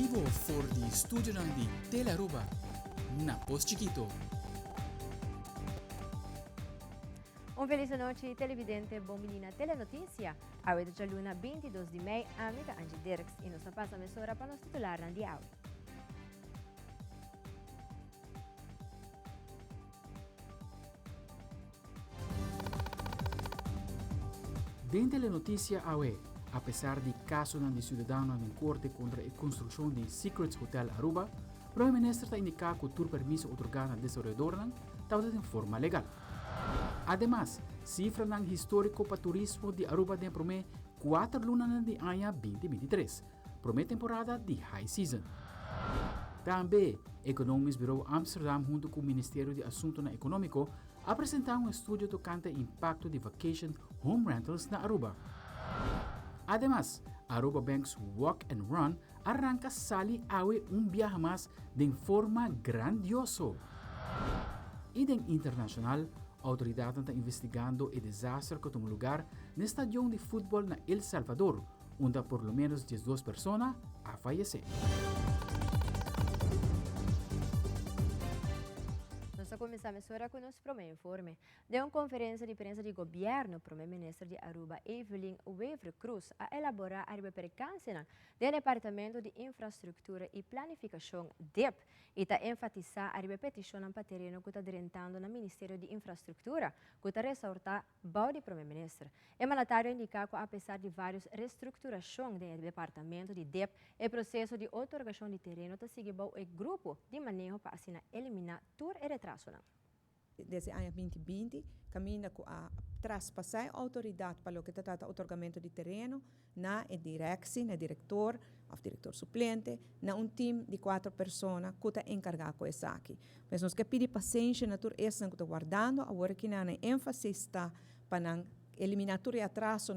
vivo for di studio di Tele-Aruba, na Post Chiquito. Un feliz noche, televidente, bom menina Telenotícia. A hoje de luna 22 de maio, amiga Angie Dirks, e nos passa a emissora para nos titular na dia. Dentro la notizia apesar de caso de cidadano em corte contra a construção de Secrets Hotel Aruba, o primeiro-ministro está indicando que o tour permiso otorgado ao desenvolvedor está de forma legal. Además, cifra histórico para turismo de Aruba de promete 4 lunas de ano 2023, promete temporada de high season. Também, Economics Bureau Amsterdam junto com o Ministério de Assuntos Econômicos apresentaram estudo tocante ao impacto de vacation home rentals na Aruba. Además, Aruba Banks Walk and Run arranca sali awe viaje mais de forma grandioso. E em internacional, autoridades estão investigando o desastre que tomou lugar no estádio de futebol na El Salvador, onde por lo menos 12 pessoas han fallecido. Nós começamos agora com o nosso primeiro informe. De uma conferência de imprensa de governo, o primeiro-ministro de Aruba, Evelyn Weaver Cruz, a elaborar a percância do Departamento de Infraestrutura e Planificação, DEP, e está enfatizar a petição para terreno que está direntando no Ministério de Infraestrutura, que está ressaltar o primeiro-ministro. O mandatário indica que, apesar de várias reestruturações do Departamento de DEP, o processo de otorgação de terreno está seguindo o grupo de manejo para assim eliminar todo o retraso. Desde o ano 2020, caminha com a traspassar a autoridade para o que trata o otorgamento de terreno na direção, na diretor suplente, na time de 4 pessoas que está encarregado com isso aqui. Mas nós queremos pedir paciência na tur essa que está guardando, agora que na ênfase está para eliminar todo o atraso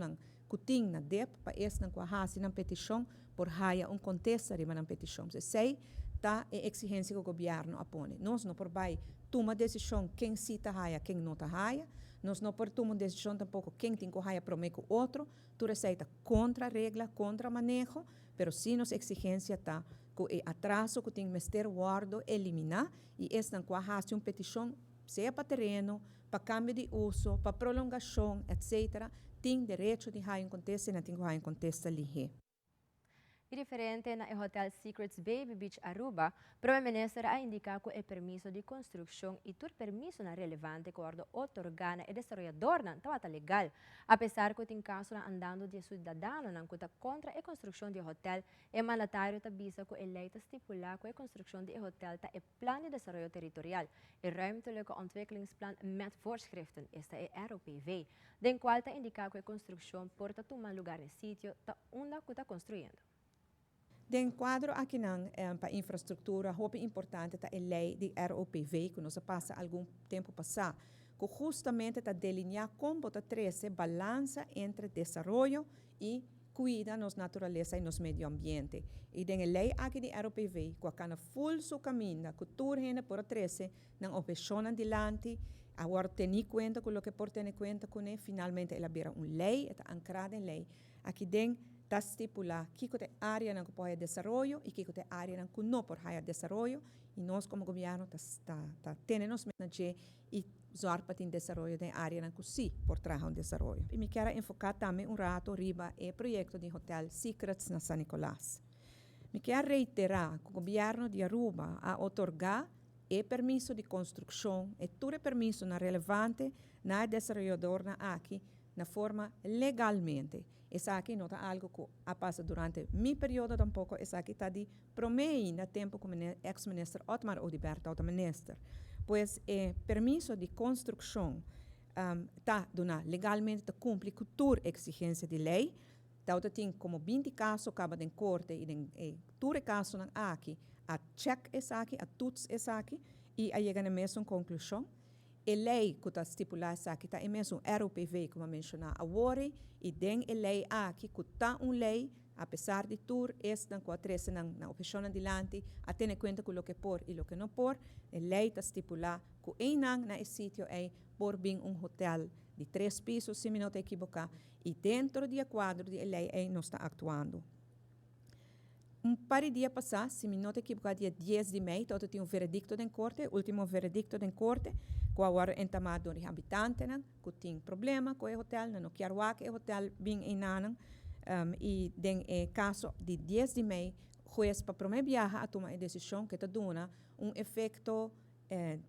que tem na DEP, para essa que a na petição, por haia contexto de uma petição. Se sei, tá a exigência que o governo apone. Nós não por vai tomar decisão quem cita haia, quem não está haia. Nós não por tomar decisão tampouco quem tem que haia promete o outro. Tu receita contra a regra, contra manejo, pero sim nossa exigência tá que o atraso que tem que guardo eliminar e esta com a uma petição seja para terreno, para câmbio de uso, para prolongação, etc. Tem direito de haia contexto e não tem que haia contexto ali. E diferente na Hotel Secrets Baby Beach Aruba, o primeiro-ministro a indicar que o permiso de construção e todo permiso na relevante que o otorgado e desenvolvedor não está legal, apesar que tem caso andando de cidadano não que contra a construção de hotel, o mandatário avisa que a lei estipula que a construção de hotel está o plano de desenvolvimento territorial, o ruimtelijke ontwikkelingsplan met voorschriften, esta é ROPV, den qual está indicar que a construção porta tomar lugar no sítio onde está construindo. Den quadro aqui para infraestrutura, é importante a lei de ROPV, que nós passa algum tempo passar, que justamente está delinear como está trazer balança entre desenvolvimento e cuida nos natureza e nos meio ambiente. E den lei aqui de ROPV, que a full su caminho, que tudo gente por trazer na opção adiante, agora ter conta com o que por ter conta com finalmente ela vira lei, está ancrada em lei. Aqui den está estipular que é área que pode desenvolver e que é área que não pode desenvolver e nós como governo está tendo nos mensagens e usar para ter desenvolvimento da área que sim por trazer desenvolvimento. E me quero enfocar também rato riba o projeto de Hotel Secrets na San Nicolás. Me quero reiterar que o governo de Aruba a otorgar o permisso de construção e todo o permisso na relevante na desenvolvedor na aqui na forma legalmente. Isso aqui não é algo que passa durante meu período tampoco, isso aqui está de promeio no tempo como ex-ministro Otmar Odiberto, o ministro. Pois o permisso de construção está legalmente cumpre com toda exigência de lei, então tem como 20 casos acaba em corte e todo caso aqui a check isso aqui, a tuts isso aqui e a chega na mesma conclusão. A lei que está estipulada aqui está mesmo ROPV, como mencionar agora, e tem a lei aqui que está uma lei, apesar de tudo, esta com a três na opção adiante, a ter em conta com o que por e o que não por, a lei está estipulada que na sítio é por bem hotel de 3 pisos, se me não equivocar, e dentro do quadro da lei não está atuando. par de dias passado, se me não te equivocar, dia 10 de maio, todo tinha veredicto da corte, último veredicto da corte, que agora entamado dos habitantes, que tem problema com o hotel, não quer o hotel bem em Nanang, e den caso de 10 de maio, juez para primeira viagem a tomar a decisão que te dona efeito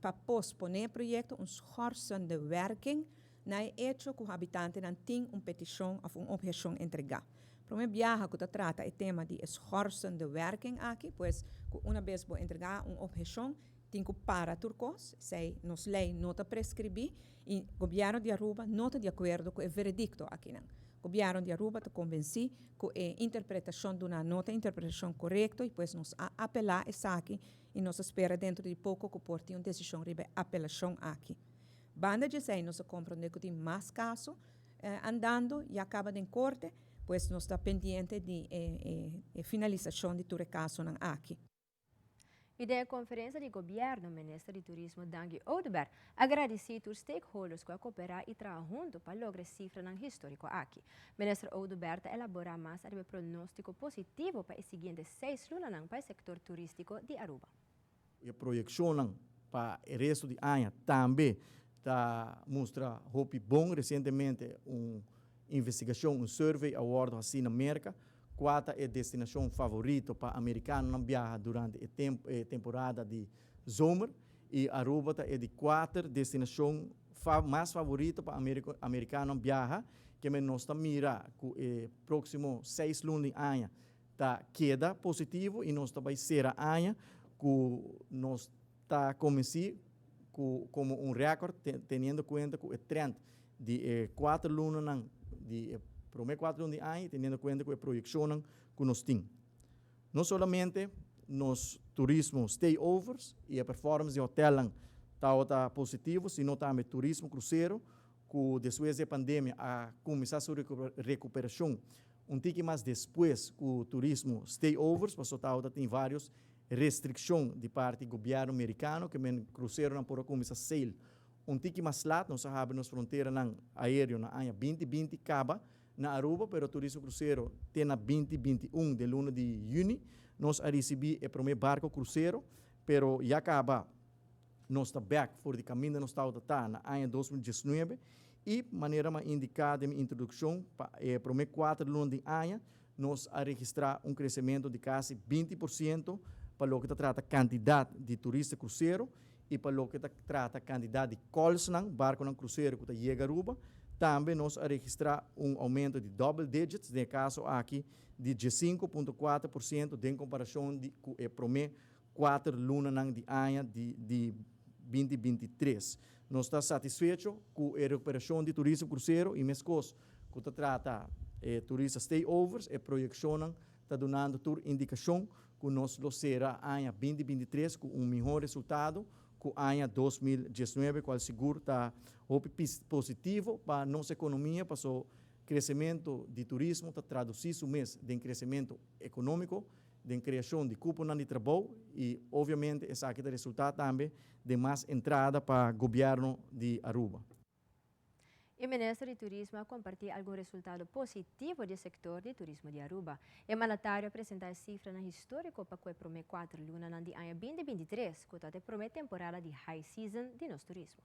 para posponer o projeto, schorsen de werking, na hecho que o habitante não tem petição ou objeção entregar. Primeiro viagem que trata o tema de schorsen de werking aqui, pois uma vez vou entregar uma objeção, tem que parar turcos, sei, nos lei nota prescrever e o governo de Aruba nota de acordo com o veredicto aqui não. O governo de Aruba te convenci que a interpretação de uma nota interpretação correta e pois nos apelar essa aqui e nos espera dentro de pouco que porte uma decisão de apelação aqui. Banda de sei, nós compreendemos que tem mais casos andando e acaba em corte, pois nós está pendente de finalização de todo o caso aqui. E da conferência de governo, o ministro de Turismo Dangi Oudberg agradeceu os stakeholders que cooperar e trabalhar junto para lograr cifras histórico aqui. O ministro Oudberg elabora mais o pronóstico positivo para os seguintes 6 lunas para o setor turístico de Aruba. E a projeção para o resto do ano também está mostra hope bom recentemente investigação, survey award assim na América, qual é a destinação favorita para americanos na viagem durante a temporada de zomer e Aruba é de 4 destinação mais favorita para americanos na viagem que nós está mira que o próximo 6 lunes de ano tá queda positivo e nós vai ser a ano que nós está começando como recorde tendo em conta que o trend de 4 lunes de primeiro 4 lunes de ano, tendo em conta que a projeção que nós temos. Não somente nos turismo stayovers e a performance de hotel está positivo, sino também turismo cruzeiro, que depois da pandemia a começar a sua recuperação pouco mais depois que o turismo stayovers, mas tem várias restrições de parte do governo americano, que o cruzeiro não pode começar a sair pouco mais lá, nós sabemos nas fronteiras aéreas na ano 2020 acaba, na Aruba, pero o turismo cruzeiro tem na 2021 de luna de junho, nós recebemos o primeiro barco cruzeiro, pero já acaba, nós está back for the caminho nós está na ano 2019 e maneira mais indicada na introdução para o primeiro 4 lunas de ano, nós a registrar crescimento de quase 20% para o que trata quantidade de turistas cruzeiro e para o que trata quantidade de calls barco cruzeiro que chega a Aruba. Também nós a registrar aumento de double digits, no caso aqui, de 5,4% em comparação com o primeiro 4 lunas de ano de 2023. Nós estamos satisfeitos com a recuperação de turismo cruzeiro e mesmo que trata turistas stayovers e projeção está dando toda indicação que nós será ano 2023 com melhor resultado que o ano 2019, qual seguro está positivo para a nossa economia, para o crescimento de turismo, está traduzido mês de crescimento econômico, de criação de cupom de trabalho e, obviamente, esse aqui é o resultado também de mais entrada para o governo de Aruba. O ministro de Turismo compartilhou algum resultado positivo do setor de turismo de Aruba. O mandatário apresentou a cifra histórica para o primeiro 4 lunas de ano 2023, que é a primeira temporada de high season de nosso turismo.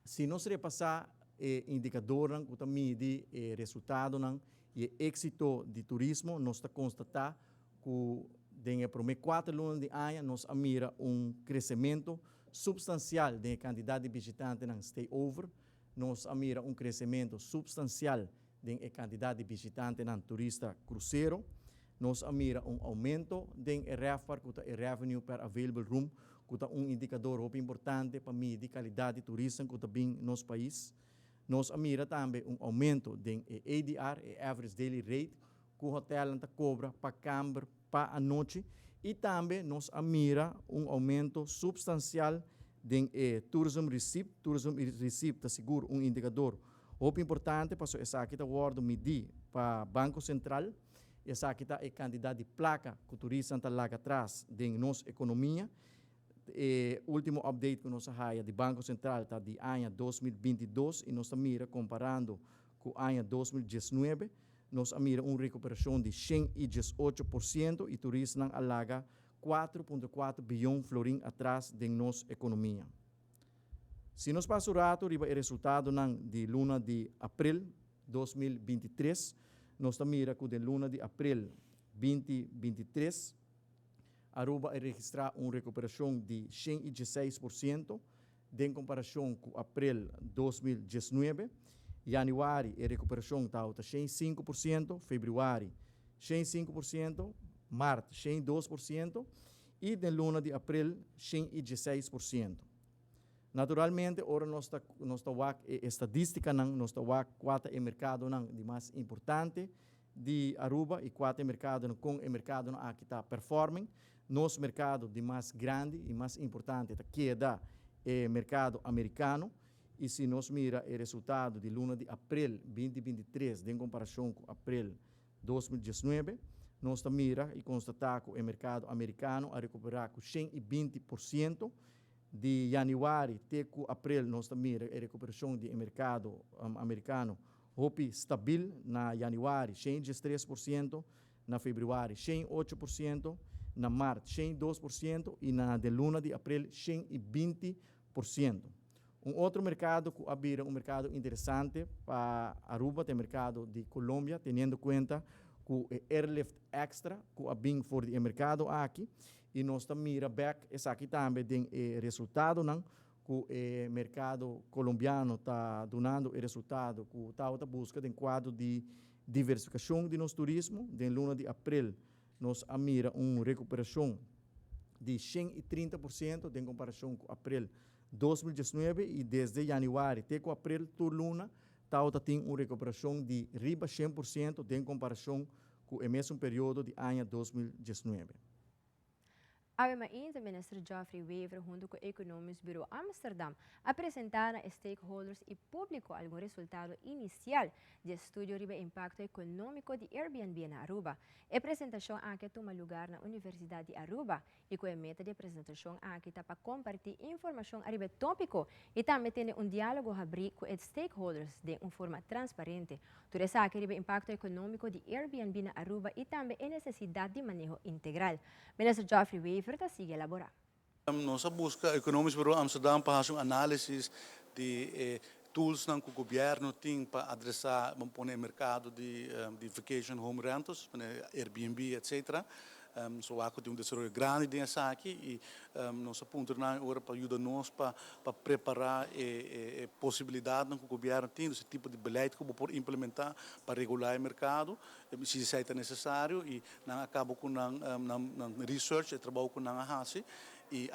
Se nós repassar o indicador que mede o resultado e o êxito de turismo, nós constatamos que no primeiro 4 lunas de ano nós mira crescimento substancial da quantidade de visitantes na stayover, nós mira crescimento substancial da quantidade de visitantes na turista cruzeiro, nós mira aumento da RevPAR, que é Revenue per Available Room, que é indicador muito importante para medir a qualidade de turismo que está bem no nosso país. Nós mira também aumento da ADR, Average Daily Rate, que o hotel cobra para câmara, para a noite, e também nós mira aumento substancial de tourism receipt. Tourism receipt está seguro indicador muito importante para essa aqui está o medir para Banco Central. Essa aqui está a quantidade de placa que o turista está lá atrás de nossa economia. O último update que nós temos do Banco Central está de ano 2022 e nós mira comparando com o ano 2019. nós mira recuperação de 118% e turismo não alaga 4,4 bilhão florim atrás de nossa economia. Se nós passamos o rato, o resultado de luna de abril 2023, nós mira que de luna de abril 2023, Aruba registrar recuperação de 116% em comparação com abril 2019. Januário, a recuperação está 105%, fevereiro, 105%, março, 102%, e na luna de abril, 116%. Naturalmente, ora nós estamos estadística, nós estamos qual é o mercado de mais importante de Aruba e qual é o mercado com o mercado que está performing. Nosso mercado de mais grande e mais importante que é o mercado americano. E se nós mira o resultado de luna de abril 2023 em comparação com abril 2019, nós mira e constatar que o mercado americano a recuperar com 120%. De januário até abril, nós mira a recuperação do mercado americano stabil na januário 113%, na fevereiro 108%, na março 102% e na de luna de abril 120%. Outro mercado que abriu mercado interessante para Aruba, é o mercado de Colômbia, tendo em conta que o airlift extra que abriu for o mercado aqui, e nós mira back essa aqui também tem resultado que o mercado colombiano está dando o resultado que está busca em quadro de diversificação de nosso turismo. De luna de abril, nós mira recuperação de 130% em comparação com abril 2019 e desde januário até abril, toda luna, tem uma recuperação de riba 100% em comparação com o mesmo período de ano 2019. A ministro Geoffrey Wever, junto com o Economics Bureau Amsterdam, apresentaram a stakeholders e publicou algum resultado inicial de estudo sobre o impacto econômico de Airbnb na Aruba. A apresentação aqui toma lugar na Universidade de Aruba e com a meta de apresentação aqui está para compartilhar informação sobre o tópico e também ter diálogo abrir com os stakeholders de uma forma transparente. Tudo isso aqui sobre o impacto econômico de Airbnb na Aruba e também a necessidade de manejo integral. Ministro Geoffrey Wever sigue elaborar. Nossa busca Economics Bureau Amsterdam para fazer análise de tools que o governo tem para adressar o mercado de vacation home rentals, Airbnb, etc. So há um desenvolvimento grande nessa aqui e nossa ponto agora para ajudar nós para preparar a possibilidade que o governo tem desse tipo de beleid que pode implementar para regular o mercado, se isso é necessário e não acaba com research e trabalho com a HASI. E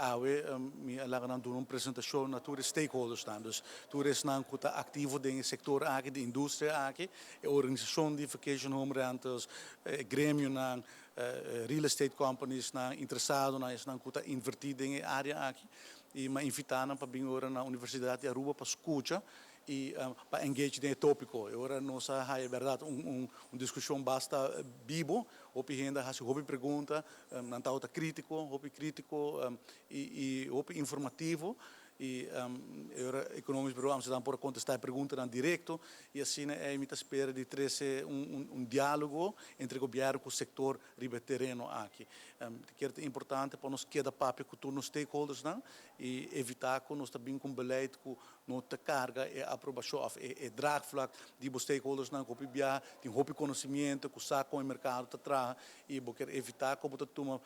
me alaga uma apresentação na todos os stakeholders, dus todos que estão ativos no setor aqui, da indústria aqui, a organização de vacation home rentals, grêmio real estate companies interessados que estão invertidos na área aqui, e me invitaram para vir agora na Universidade de Aruba para escutar e para engage nesse tópico. Agora nós é verdade uma discussão basta vivo, hopi ainda houve pergunta, não está crítico e hopi informativo. E agora Economics Bureau Amsterdam pode contestar perguntas direto e assim é muita espera de ter diálogo entre o governo e o setor terreno aqui. Que é importante para nós queda papo com todos os stakeholders e evitar que nós também com beleid que não te carga e aprovação e draagvlak de os stakeholders que tem conhecimento que sabe o mercado está atrás e quer evitar que você toma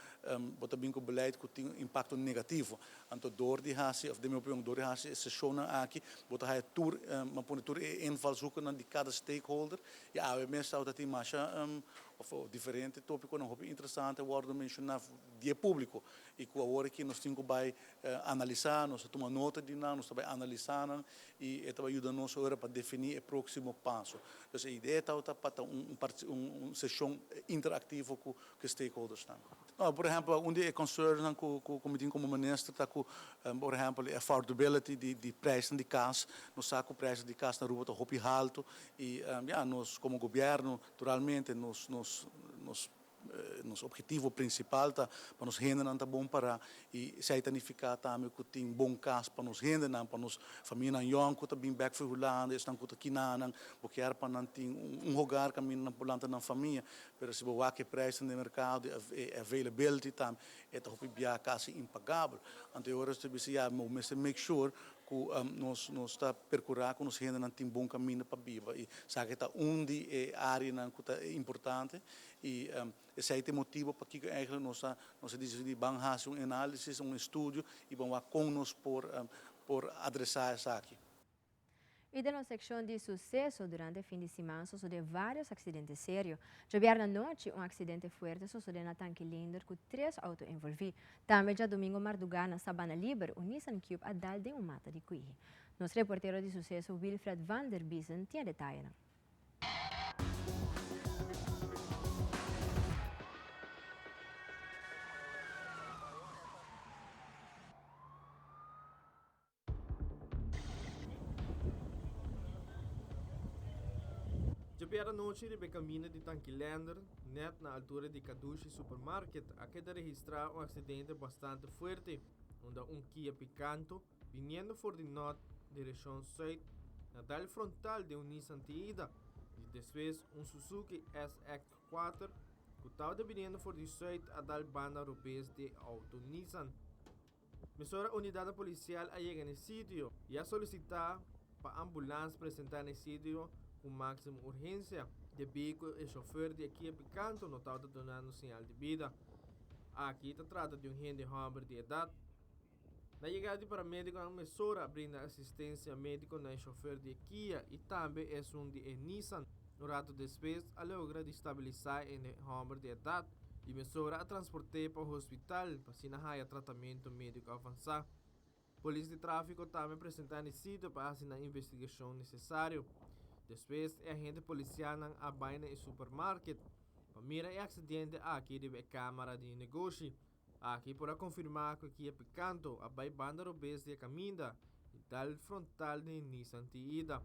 também com beleid que tem impacto negativo. Então door die haast of de meu opinião door die haast sessione aqui você vai tour uma tour invalshoeken de cada stakeholder e a meestal dat die masha of diferente tópico não é interessante worden mencionar de público e com a hora que nós temos que analisar nós tomar nota de nós vai analisar e isso vai ajudar nós agora para definir o próximo passo. Então a ideia está para sessão interativa com os stakeholders. Por exemplo, onde é concern com o comitê como ministro está com, por exemplo, affordability de preço de casa, nós saco o preço de casa na rua está alto e nós como governo, naturalmente, nós nosso objetivo principal tá para nos render não tá bom para e certificar também que tem bom caso para nos render não para nos família young que tá bem back for Holanda estão que tá aqui não porque era para não ter lugar caminho na planta na família pero se boa que preço no mercado availability também é tá bem quase impagável então agora se você já make sure que nós está percorrer que nos renda não tem bom caminho para viver e sabe que está onde área não que é importante e esse é o motivo para que eigenlijk nós decidimos fazer um análise estudo e vamos com nós por adressar isso aqui. E na secção de sucesso durante o fim de semana sucedeu vários acidentes sérios. Já vierna noite acidente forte sucedeu na Tanque Linder com 3 autos envolvidos. Também já domingo madrugada na Sabana Liber, o Nissan Cube a dal de mata de Cuihi. Nosso reporteiro de sucesso Wilfred van der Biesen tinha detalhes. Era noite de caminho de Tanquilander, net na altura de Kadushi Supermarket, aqui de registrar acidente bastante forte, onde Kia Picanto, vindo por de norte, direção sul, na dal frontal de Nissan Tiida, e depois Suzuki SX4, que estava vindo por de sul a dal banda europeias de auto Nissan. Mesora unidade policial a chegar no sítio e a solicitar para ambulância apresentar no sítio com máxima urgência. De veículo e chofer de Kia Picanto não estava dando sinal de vida. Aqui se trata de gente homem de idade. Na chegada de paramédico, a mesora brinda assistência médica na chofer de Kia e também é de Nissan. No rato depois, a logra de estabilizar em homem de idade e mesora a transportar para o hospital para se não tratamento médico avançado. Polícia de tráfico também apresentar no sítio para fazer a investigação necessária. Depois, a agente policial não abaina em supermarket. Para mirar o acidente aqui de câmara de negócio. Aqui para confirmar que a Picanto abai banda robês de caminda e tal frontal de Nissan Tiida.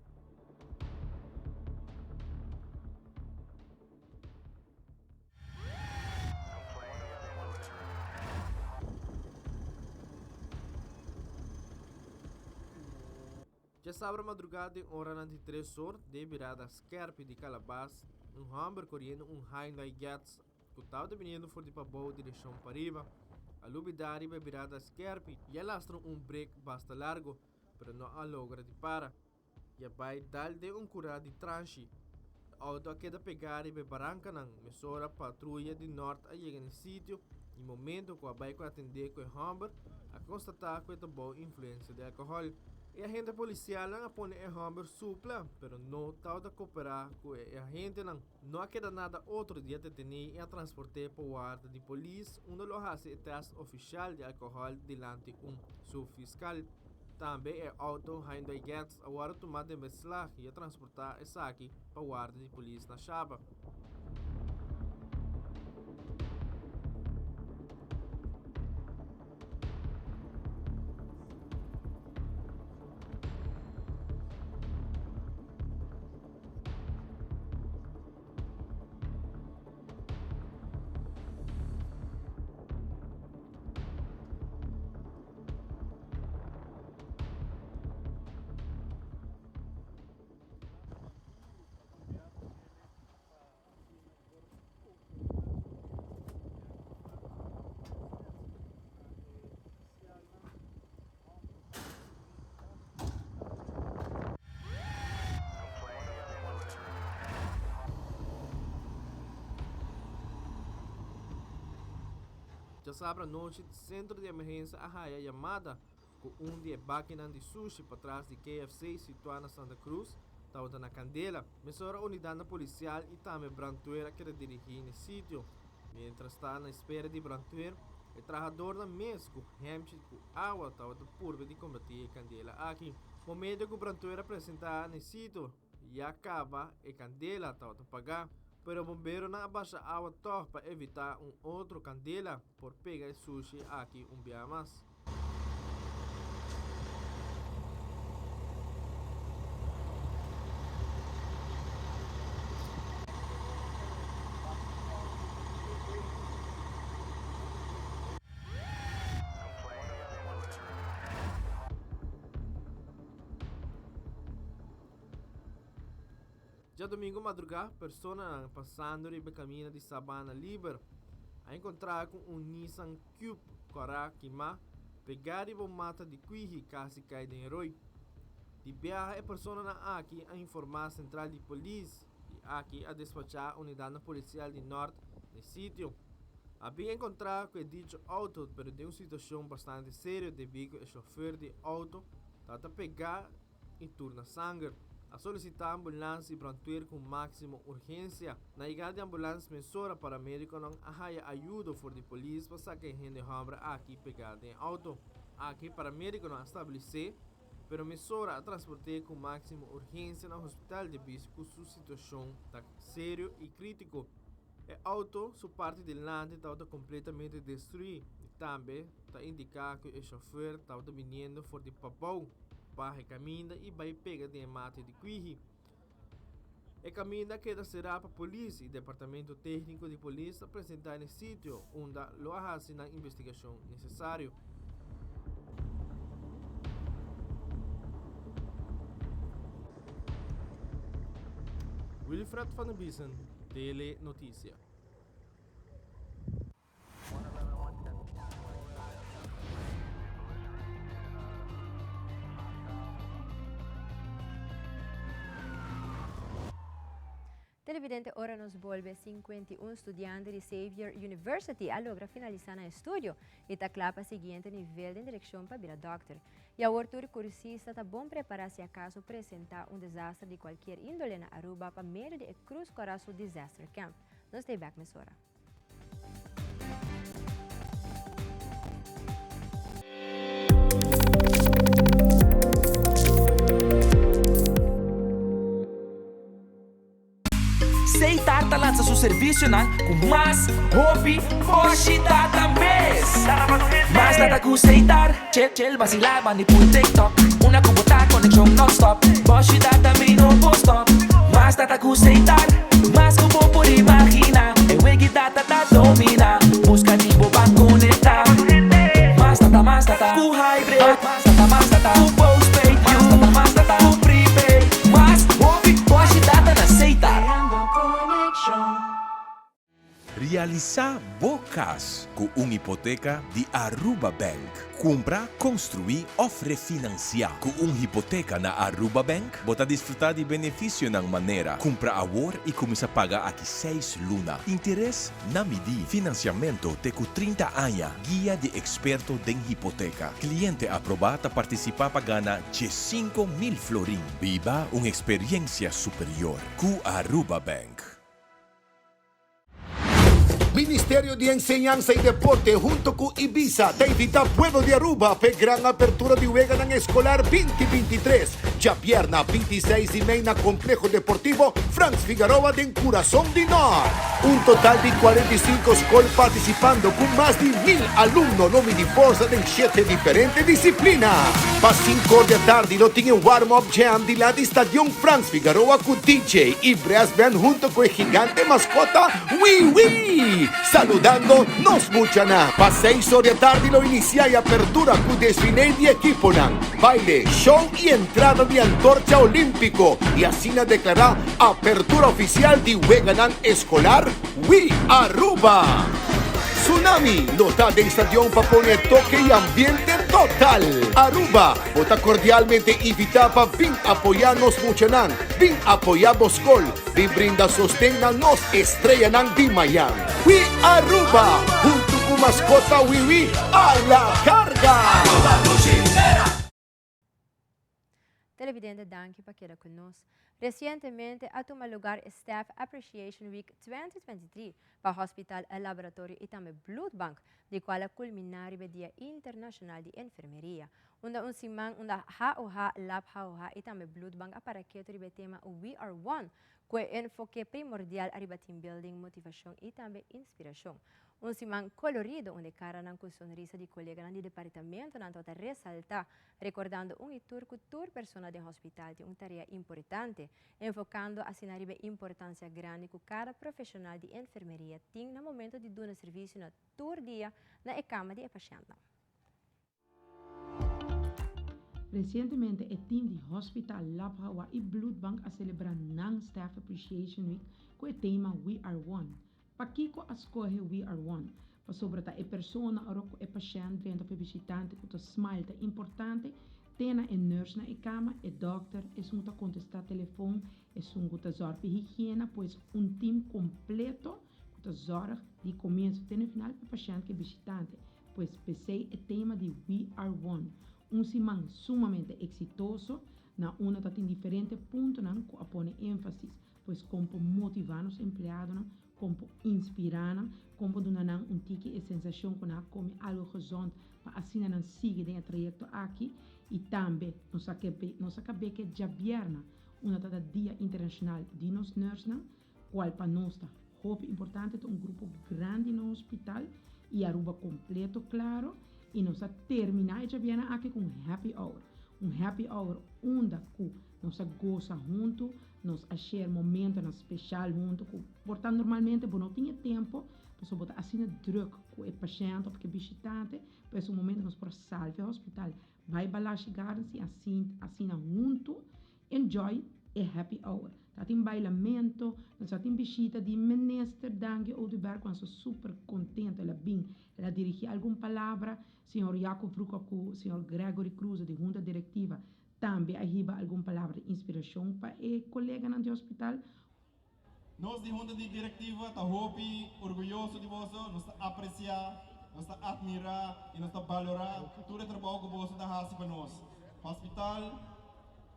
Já sabe madrugada em hora 93 horas de virada Scarpe de Calabas, homem correndo Hyundai Getz que estava vindo por de Pabou direção para riba. A lubidari vai virada Scarpe e lastra break basta largo, pero não a logra de para. E vai dar de curá de tranche. A auto queda pegar e barranca ng mesora patrulha de norte a chegar no sítio e momento que a bike atender com o homem a constatar que boa influência de álcool. E a agente policial não apone o homem supla, pero não está a cooperar com a agente não queda nada outro dia de detener e a transportar para o guarda de polícia, onde lo hace o teste oficial de álcool delante subfiscal. Também é auto Hyundai Getz agora tomado de beslag e a transportar essa aqui para o guarda de polícia na Chapa. Já sabe a noite, centro de emergência a raia chamada com de máquina de sushi para trás de KFC situada na Santa Cruz, estava na Candela, mesora unidade policial e também brantueira que dirigir no sítio. Mientras está na espera de brantueira, o trabalhador da mesa com hemche com água estava por de combater a Candela aqui. O momento que o brantueira apresentar no sítio e acaba a Candela estava a pagar. Pero o bombeiro não abaixa a água para evitar outro candela por pegar sushi aqui dia mais. Já domingo madrugada, persona passando e caminho de Sabana Liber a encontrar com Nissan Cube Cora Kima pegar e mata de Quihi casi cai de herói. De viaje a persona na aqui a informar a central de polícia e aqui a despachar a unidade policial de norte no sítio. Havia encontrado com o dito auto, pero de uma situação bastante séria devido ao chofer de auto tenta pegar e turna sangue. A solicitar ambulância e prontuir com máxima urgência. Na chegada de ambulância, mensura para médico não arraia ajuda for de polícia para sacar gente de aqui pegada em auto. Aqui para médico não estabelecer, pero mensura a transportar com máxima urgência no hospital de Bisco sua situação está sério e crítico. O auto, sua parte delante, está completamente destruído. E também está indicado que o chofer está vindo for de Papau. Para caminha e vai pegar de mate de Quihi. E caminha que será para a polícia e departamento técnico de polícia apresentar no sítio onde lo hace na investigação necessário. Wilfred van den Biesen, Tele Notícia. Televidente, ora nos volve 51 estudiantes de Xavier University a logra finalizar no estudio e está claro para o seguinte nível de direção para virar doctor. E a ortura cursista está bom preparar se acaso apresentar desastre de qualquer índole na Aruba para meio de Cruz Coração Disaster Camp. Não stay back, Messora. Seitar lança seu serviço com mais hobby, hoje data mês. Mas nada com Seitar, chill, vacilar, manipula TikTok. Uma compota, conexão non-stop. Hoje data me no stop. Mas nada com Seitar, mas como por imaginar. É o que data tá domina. Busca de boba conectar. Mas nada, com hybrid. Mas nada, com postpaid. Mas nada, com prepaid. Mas hobby, hoje data na Seitar. Realizar bocas com uma hipoteca de Aruba Bank. Compra, construir ou refinanciar. Com uma hipoteca na Aruba Bank, você desfrutar de benefício na maneira. Compra agora e começa a pagar aqui 6 lunas. Interesse na medida. Financiamento te com 30 anos. Guia de experto de hipoteca. Cliente aprovado participar para ganhar de 5.000 florin. Viva uma experiência superior com Aruba Bank. Ministerio de Enseñanza y Deporte junto con Ibiza te invita a Pueblo de Aruba a gran apertura de Weganan Escolar 2023. Ya viernes 26 de mayo na Complejo Deportivo Franz Figueroa de Corazón de Norte. Un total de 45 escuelas participando con más de 1.000 alumnos nome de forza de 7 diferentes disciplinas. Para 5 de la tarde lo tiene warm-up jam de la de Estadio Franz Figueroa con DJ y brass band junto con el gigante mascota Wii. Saludando nos muchana. Pa 6 horas de tarde lo inicia y apertura con desfile de equipo nan. Baile, show y entrada de antorcha olímpico. Y así na declara apertura oficial de Weganan Escolar We Aruba. Tsunami, nota de estadio para poner toque y ambiente total. Aruba, vota cordialmente invita para vir apoyarnos muchanan, vir apoyar Boscol, vir brinda sostén a nos estrellanan de Miami. We Aruba, junto con mascota Wiwi a la carga. Televidente, danke para quedar conosco. Recentemente, ha tomado lugar Staff Appreciation Week 2023 para o Hospital Laboratório e também Blood Bank, de qual culminar o Dia Internacional de Enfermeria. Onde simang HOH, Lab HOH e também Blood Bank para que o tema We Are One, com enfoque primordial para team building, motivação e também inspiração. Simang colorido onde cara com sonrisa de colega no departamento não toda ressalta, recordando itur cultura persona do hospital de tarefa importante, enfocando a importância grande que cada profissional de enfermeria tem no momento de dar serviço na tur dia na cama de paciente. Recentemente, het team di Hospital Labhawa e Bloedbank a celebrar Non-Staff Appreciation Week com o tema We Are One. Pakiko escolhe We Are One. Para sobre a pessoa ou o paciente dentro do visitante que smile é importante, tem a nurse na cama, o doctor, é um contestar telefone, é um que zorga de higiene, pois time completo que zorga de começo até no final para o paciente que é visitante. Pois pensei o tema de We Are One. Simão sumamente exitoso, na uma que tem diferentes pontos que a põe ênfase, pois como motivar os empregados, como inspirar, como dar tique e sensação que não come algo redondo, para assim não seguir o trajeto aqui, e também nós acabamos que já vierna, uma dia internacional de nós nurses, qual para nós é importante, grupo grande no hospital, e Aruba completo, claro, e nós terminar já viene aqui com happy hour. Happy hour onde nós goza junto, nós achar momento especial junto. Portanto, normalmente, não tinha tempo, para botar assim druk com o paciente ou com o visitante, para um momento nós podemos salvar o hospital. Vai para chegar assim junto, enjoy a happy hour. Tá tem bailamento, nós tem visita de ministro Dangue Oduber, quando sou super contente, ela dirige alguma palavra, senhor Jacob Frucacu, senhor Gregory Cruz, de junta diretiva, também arriba alguma palavra de inspiração para o colega no hospital. Nós de junta diretiva está orgulhoso de você, nós apreciar, nós admirar e nós valorar todo o trabalho que você está fazendo para nós. Hospital,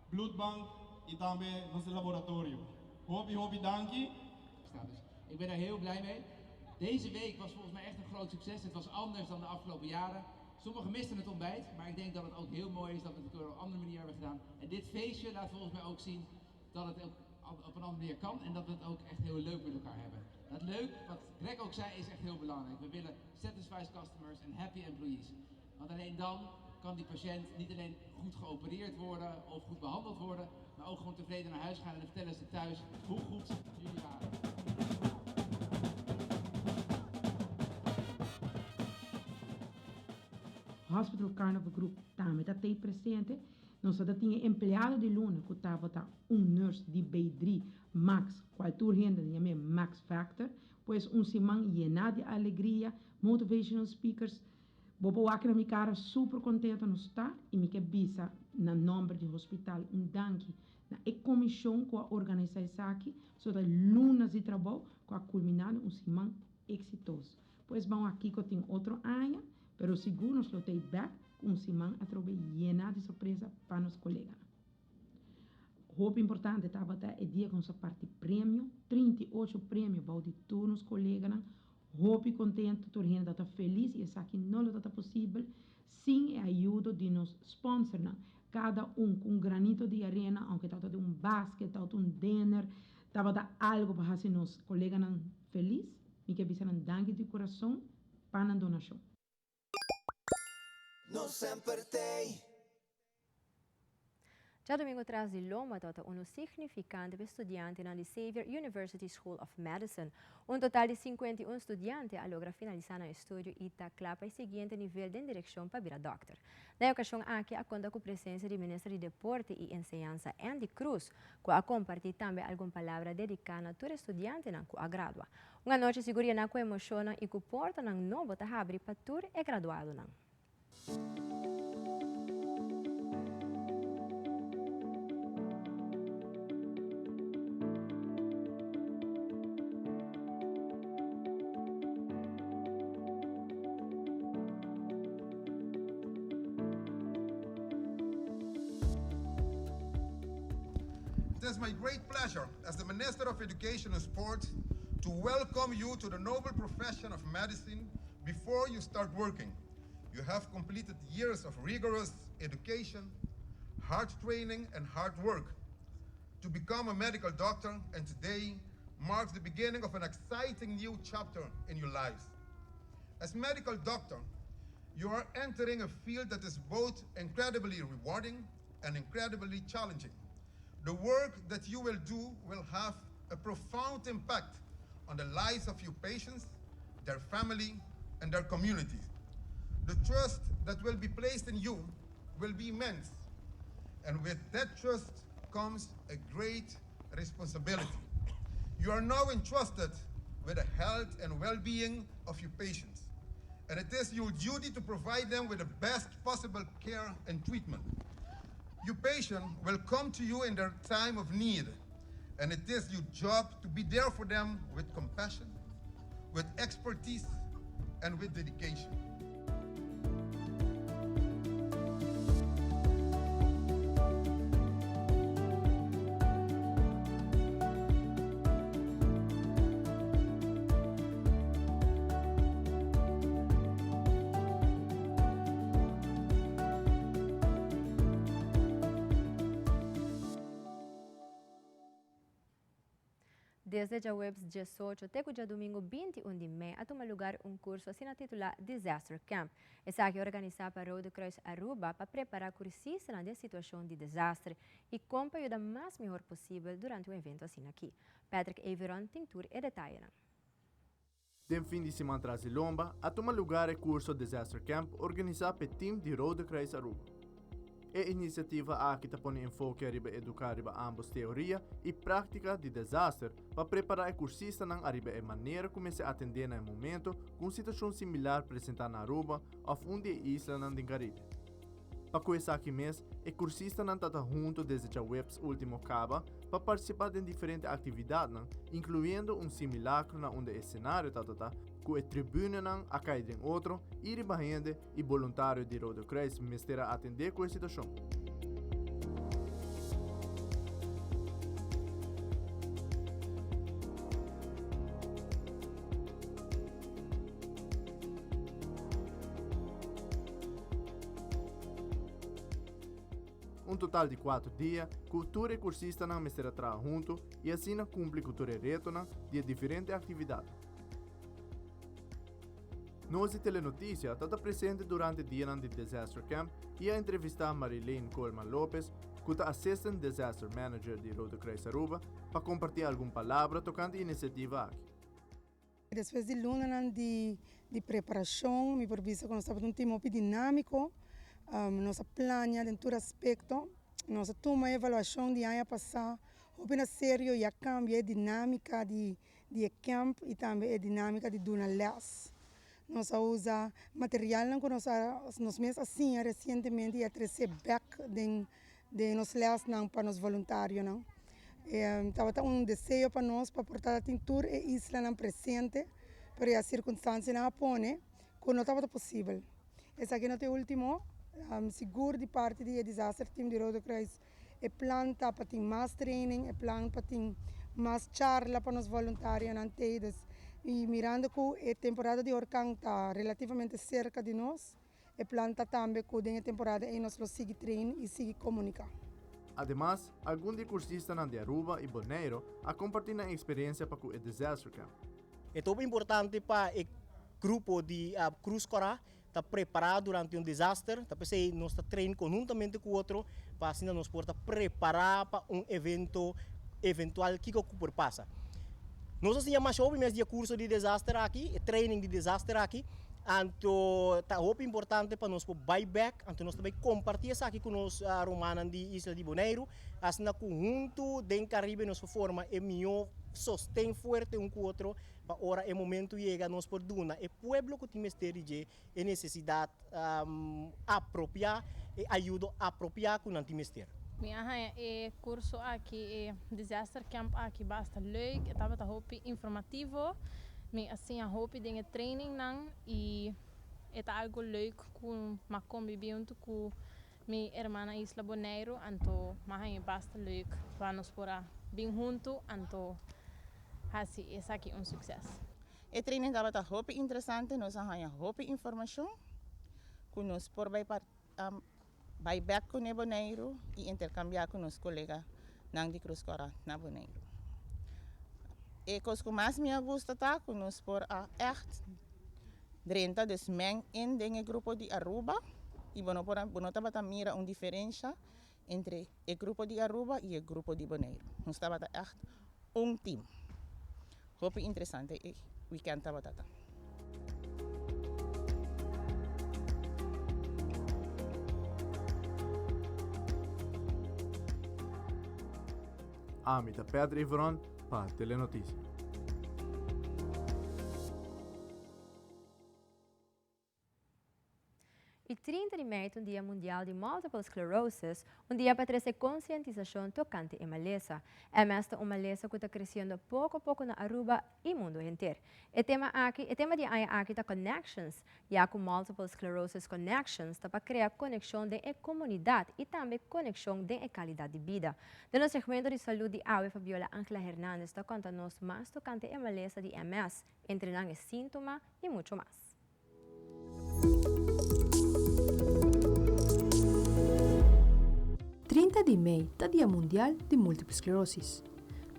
Bloedbank, en também ons laboratorium. Hobby, dankie. Ik ben daar heel blij mee. Deze week was volgens mij echt een groot succes. Het was anders dan de afgelopen jaren. Sommigen misten het ontbijt, maar ik denk dat het ook heel mooi is dat we het op een andere manier hebben gedaan. En dit feestje laat volgens mij ook zien dat het ook op een andere manier kan en dat we het ook echt heel leuk met elkaar hebben. Dat leuk, wat Greg ook zei, is echt heel belangrijk. We willen satisfied customers en happy employees. Want alleen dan kan die patiënt niet alleen goed geopereerd worden of goed behandeld worden, maar ook gewoon tevreden naar huis gaan en dan vertellen ze thuis hoe goed jullie waren. Hospital Carnival Group também está presente. Nós só tínhamos empregado de luna que estava nurse de B3 Max, qual turgente de Max Factor, pois semana llenado de alegria, motivational speakers. Bobo aqui na minha cara super contente não está e me quebisa na nome do hospital danke na comissão com a organização aqui, so da lunas de trabalho com a culminando semana exitoso. Pois vamos aqui que tem outro ano, pero seguro nos lotei back semana a trabalhar llena de surpresa para os colegas. Roupa importante estava o dia com essa parte prêmio, 38 prêmios para de todos os colegas. Roupa contente, todo mundo está feliz e isso aqui não está possível sem a ajuda de nos sponsors. Cada com granito de arena, aunque estava de basquete, estava de dinner, estava algo para fazer nos colegas feliz. Me que avisam danke de coração para a donação. No sempre tem. Já domingo atrás de Loma, tota significante estudiante na Xavier University School of Medicine. Total de 51 estudiantes logra finalizar o estudo e está claro para o seguinte nível de direção para virar doctor. Na ocasião aqui, a conta com a presença do ministro de Deporte e Enseñanza, Andy Cruz, que a compartir também alguma palavra dedicada a todo estudante que a gradua. Uma noite segura na que emociona e que porta na novo tá abrir para todo e graduado na. It is my great pleasure as the Minister of Education and Sport to welcome you to the noble profession of medicine before you start working. You have completed years of rigorous education, hard training and hard work to become a medical doctor, and today marks the beginning of an exciting new chapter in your lives. As medical doctor, you are entering a field that is both incredibly rewarding and incredibly challenging. The work that you will do will have a profound impact on the lives of your patients, their family, and their communities. The trust that will be placed in you will be immense, And with that trust comes a great responsibility. You are now entrusted with the health and well-being of your patients. And it is your duty to provide them with the best possible care and treatment. Your patient will come to you in their time of need, and it is your job to be there for them with compassion, with expertise, and with dedication. Desde dia webs 18 até o dia domingo 21 de maio, a tomar lugar curso assim titulado Disaster Camp. Essa aqui é organizada para Rode Kruis Aruba para preparar cursistas na situação de desastre e como ajudar mais melhor possível durante o evento assim aqui. Patrick Averon tem tour e detalhe. Den fim de semana atrás lomba, a tomar lugar o curso Disaster Camp organizado pelo time de Rode Kruis Aruba. A iniciativa aqui está pondo enfoque para educar ambos teoria e prática de desastre para preparar o cursista na maneira como se atender no momento com situação similar apresentada na Aruba ou de isla no Caribe. Para começar aqui mesmo, o cursista não está junto desde o webs último caba para participar de diferentes atividades, incluindo simulacro onde o cenário com a tribuna a cair em outro, e gente e voluntário de Rode Kruis mestra atender com a situação. Total de 4 dias, cultura e cursista não mestra trabalhar junto e assim cumpre cultura reto de diferentes atividades. Nossa telenotícia está presente durante o dia de Disaster Camp e a entrevistar Marilene Coleman Lopes, que é Assistant Disaster Manager de Rode Kruis Aruba, para compartilhar alguma palavra tocante a iniciativa aqui. Depois de luna de preparação, me provisto que nós estamos um time dinâmico, nossa plania em todo aspecto, nossa toma avaliação de ano passado, opina sério e a cambia a dinâmica de camp e também a dinâmica de duna les. Nós usamos material que nós mesmos assim recentemente a trazer back de nos les para os voluntários. Estava desejo para nós para portar a tintura e isla presente, para a circunstância não põe, que não estava possível. Esse aqui não é o último. Seguro de parte do Disaster Team de Rode Kruis é planta para ter mais training, é planta para ter mais charla para os voluntários antes. E mirando que a temporada de huracão está relativamente cerca de nós, é planta também que a temporada e nós sigue treino e sigue comunicar. Además, alguns de cursistas de Aruba e Bonaire a compartilhar a experiência para o Disaster Camp. É muito importante para o grupo de Cruz Coral está preparado durante desastre, nós está treinando conjuntamente com o outro, para assim nós podemos preparar para evento eventual que ocorra passa. Nós temos mais de curso de desastre aqui, training de desastre aqui, então está muito importante para nós buyback, então nós também compartilhar isso aqui com os romanos de Isla de Bonaire, assim na conjunto do Caribe nós forma é melhor sostém forte com o outro. Para ora é momento chega nós por duna é pueblo que tem de é necessidade apropriar e ajuda apropriar com antimester. Minha curso aqui Disaster Camp aqui basta leuk, estava muito informativo, me assim a hope de training nang e é algo leuk com uma convivência com minha irmã Isla Bonaire, então mas basta leuk para nós para bem junto, então assim, esse aqui é sucesso. O training estava muito interessante, nós temos muita informação, que nós podemos back com o Bonaire e intercambiar com os colegas de Cruz Coral na Bonaire. E coisa que mais me gusta é que nós podemos echt 30 desmen in o grupo de Aruba e nós podemos mirar uma diferença entre o grupo de Aruba e o grupo de Bonaire. Nós estamos echt time. Muito interessante e weekend batata. Amita Pedro Ivron para Telenotícia. E 30 de maio é um dia mundial de múltipla esclerose, um dia para trazer conscientização tocante a maleza. É mesmo uma maleza que está crescendo pouco a pouco na Aruba e mundo inteiro. O tema de aqui está Connections, já com Multiple Sclerosis Connections, está para criar conexão de comunidade e também conexão de qualidade de vida. No nosso segmento de saúde de AUE, Fabiola Ángela Hernández está contando-nos mais tocante a maleza de MS, entre os sintomas e muito mais. 30 de maio é Dia Mundial de Múltipla Esclerosis.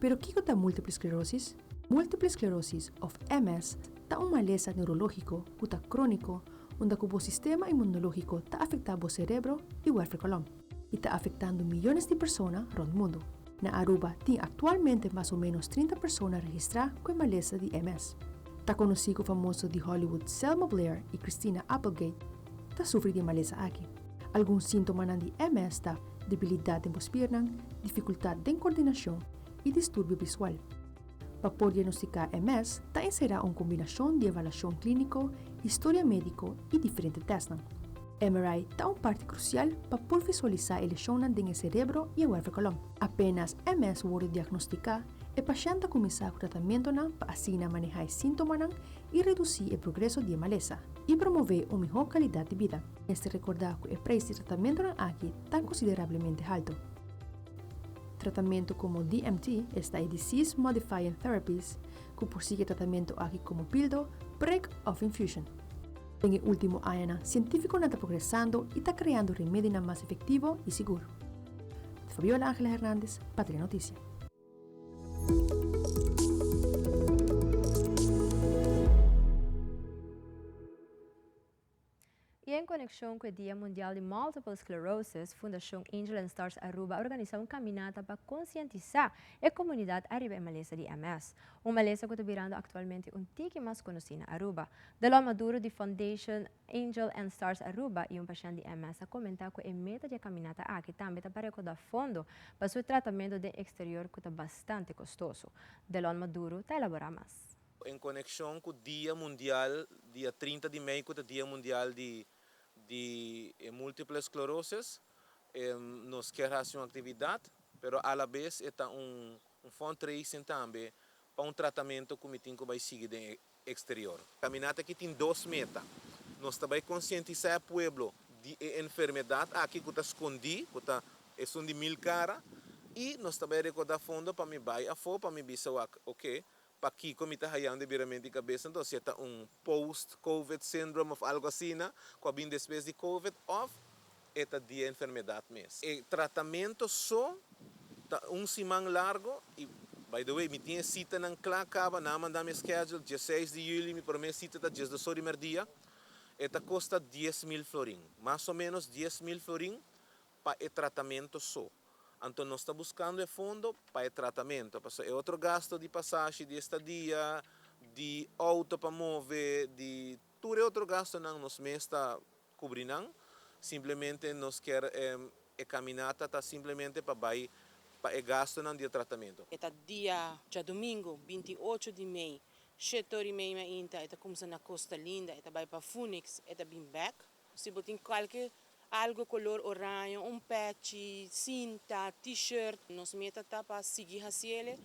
Pero o que é múltipla esclerosis? Múltipla esclerosis, ou MS, é uma maleza neurológica que é crônico, onde o sistema imunológico está afetando o cérebro e o colon, e está afetando milhões de pessoas no mundo. Na Aruba, tem atualmente mais ou menos 30 pessoas registradas com a maleza de MS. Está conhecido o famoso de Hollywood Selma Blair e Christina Applegate, está sofrendo de maleza aqui. Alguns sintomas de MS são debilidade nas pernas, dificuldade de coordenação e distúrbio visual. Para poder diagnosticar MS, está inserida uma combinação de avaliação clínica, história médica e diferentes testes. MRI é uma parte crucial para poder visualizar lesões no cérebro e o colon. Apenas MS foi diagnosticado, o paciente começa o tratamento para assim manejar sintomas e reduzir o progresso de maleza e promover uma melhor qualidade de vida. Este recordar que o preço de tratamento aqui está consideravelmente alto. Tratamento como DMT, está em Disease Modifying Therapies, que persigue tratamento aqui como píldora, break of infusion. En el último año, científicos están progresando y está creando remedios más efectivos y seguros. Fabiola Ángela Hernández, Patria Noticia. E em conexão com o Dia Mundial de Multiple Sclerosis, Fundação Angel and Stars Aruba organiza uma caminhada para conscientizar a comunidade a respeito da maleza de MS. Uma maleza que está virando atualmente um tique mais conhecido na Aruba. Delon Maduro, de Foundation Angel and Stars Aruba, e um paciente de MS, comenta que a meta da caminhada aqui também está para recaudar fundo para o tratamento de exterior que está bastante custoso. Delon Maduro está elaborar mais. Em conexão com o Dia Mundial, dia 30 de maio, que é o Dia Mundial de múltipla esclerosis, nós queremos fazer uma atividade, mas à la vez está fundraising também para um tratamento que tem que vai seguir no exterior. A caminhada aqui tem duas metas. Nós também conscientizar o povo de enfermidade aqui que está escondida, que está de mil caras, e nós também recordar fundo para me vai a fora para me bisa ok. Para aqui, como está raiando de viramento de cabeça, então, se está post-COVID syndrome ou algo assim, com a bem depois de COVID, ou está de enfermidade mesmo. O tratamento só está semana largo, e, by the way, me tinha cita na Clacaba, na mandar meu schedule, dia 6 de julho, me promete cita está dia 12 de dia, eta custa 10.000 florin, mais ou menos 10.000 florin para o tratamento só. Então, nós estamos buscando fundo para o tratamento. É outro gasto de passagem, de estadia, de auto para mover, de todo outro gasto que nós está cobrindo. Simplesmente, nós queremos a caminhada tá simplesmente para o gasto de tratamento. É dia domingo, 28 de maio, 7h30 ainda, está começando na Costa Linda, está vai para Phoenix, está bem back. Se botem qualquer algo color orange, patch, cinta, t-shirt. Nos meta está para seguir a cielo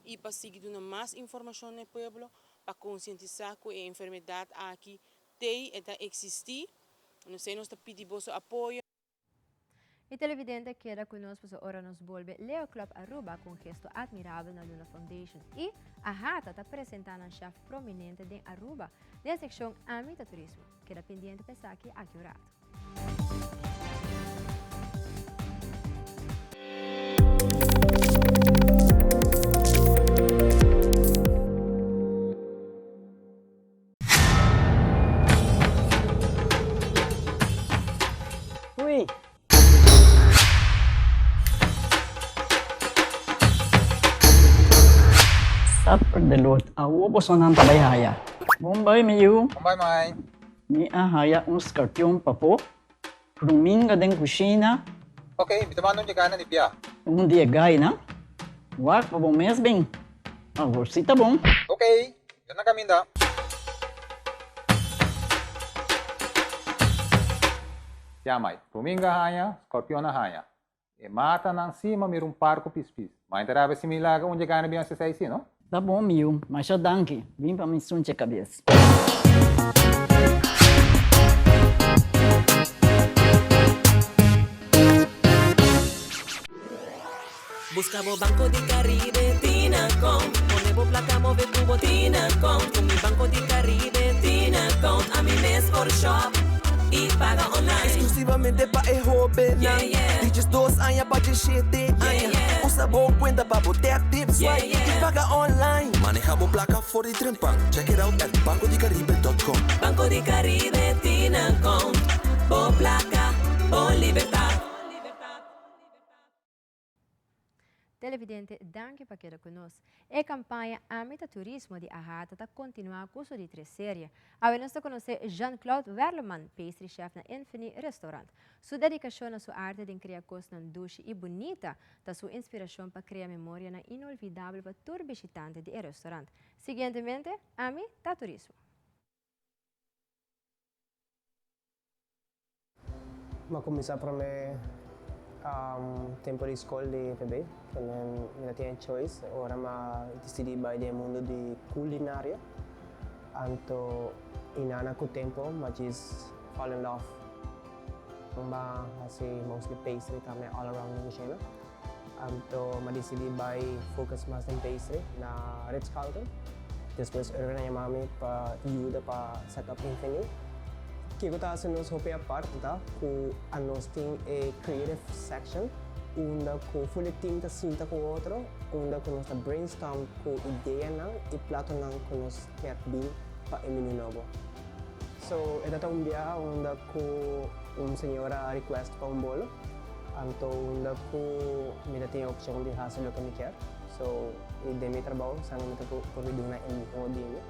e para seguir dando mais informação no povo, para conscientizar que a enfermidade aqui tem e existe. Nós estamos pedindo vosso apoio. E televidente queda conosco para ora nos volve Leo Club Aruba com gesto admirável na Luna Foundation. E a Hata está apresentando um chef prominente de Aruba na secção Amita Turismo. Queda pendente para aqui a que horário. Uy. Sapper de Lord, awo po sonang tabayhaya. Bombay miyu. Bombay mai. Mi ahaya uns kartyong papo. Prumin ka den kusina. Okay, bitaman nung jagana ni Pia. Hindi agay na. Wag, pabong mes bing. Sita bom. Okay, yan na kami da. Yamay, Ruminga hanya, Scorpion na hanya. E mata ng cima mir parco pispis. Mas interessa se milagre onde ganha bem essa aí, não? Tá bom, mil. Mas eu danke. Vim pra mim sunche cabeça. Buscamos Banco de Caribe, Tinacom. Ponemos placa, move tubo, Tinacom. Con mi Banco de Caribe, Tinacom. A mi mes por shop y paga online. Exclusivamente pa' el joven. Dices 2 años pa' de 7 años. Usa boa cuenta pa' botar tips. Y paga online. Manejamos placa for the trempan. Check it out at bancodecaribe.com. Banco de Caribe, Tinacom. Bo placa, bo libertad. Televidente, danke per quedar conosco. A campanha Amita Turismo de Arrata está continuando com curso de 3 séries. Agora nós conhecer Jean-Claude Verleman, pastry chef na Infinity Restaurant. Sua dedicação na sua arte de criar coisas doce e bonita, da sua inspiração para criar memória na inolvidável para todos os visitantes do restaurante. Seguintemente, Amita Turismo. Ma cominciar para mim tempo de escola de PB, que não tinha choice, ora ma decidi vai do mundo de culinária. Anto inana com o tempo, mas fall in love. Ba assim mostly pastry também all around the China. Anto ma decidi vai focus mais em pastry na Ritz-Carlton. Depois eu na mami para ajuda para set up Infinity. Que kita nos hope a parte tá com a nós tem a creative section onde com full team tá sinta com outro onde com nós tá brainstorm com ideia não e plato não com nós criar bem para o menu novo. So esta tá dia onde com senhora request para bolo então onde com me tem a opção de fazer o que me quer. So e de meu trabalho sangue me por viduna em modelo.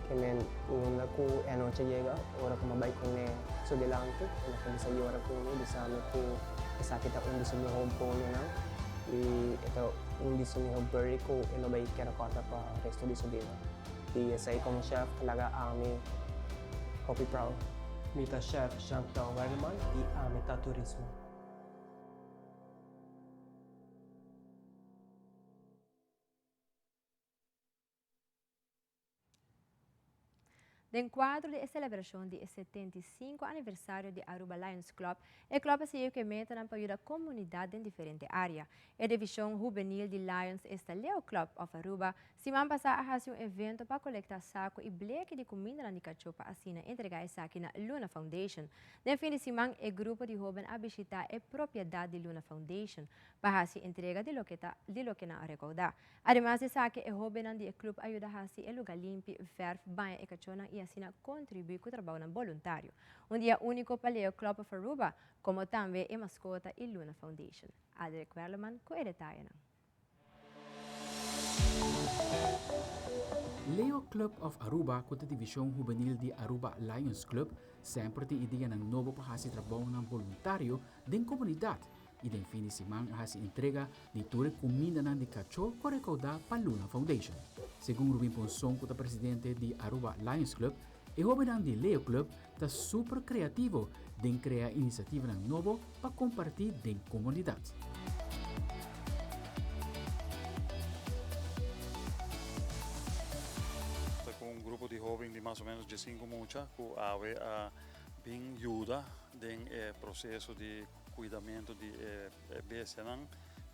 Que men una ko noche llega ora ko mabay ko ne so delante una ko sa yora ko di sa ko isa kita undi sa home phone na ito undi sa mi berry ko ino bay kera kota pa resto di subira di sa como chef talaga ami copy proud mita chef Jean-Claude Verleman e Amita Turismo. No quadro da celebração do 75 aniversário de Aruba Lions Club, o clube se que meta na ajuda a comunidade em diferentes áreas. A divisão juvenil de Lions está Leo Club of Aruba, semana passada a fazer evento para coletar saco e bleque de comida na Nicacho para assim entregar saco na Luna Foundation. No fim de semana, o grupo de jovens a visitar a propriedade de Luna Foundation para fazer entrega de lo que não recaudar. Además de saque, o jovem do clube ajuda a fazer o lugar limpo, verf, banho e cachona e assim contribuir com o trabalho voluntário. Dia único para o Club of Aruba, como também a mascota e Luna Foundation. Adric Verleman com o detalhe. Leo Club of Aruba, com a divisão juvenil de Aruba Lions Club, sempre tem ideia ng novo para fazer trabalho ng voluntário da comunidade. E no fim de semana, a entrega de toda a comida de cachorro para recaudar para Luna Foundation. Segundo Rubin Ponson, que é presidente de Aruba Lions Club, o jovem de Leo Club está super criativo de criar iniciativas novas para compartilhar com a comunidade. Com um grupo de jovens de mais ou menos de 5 muchas, que bem ajuda no processo de cuidamento de bestia,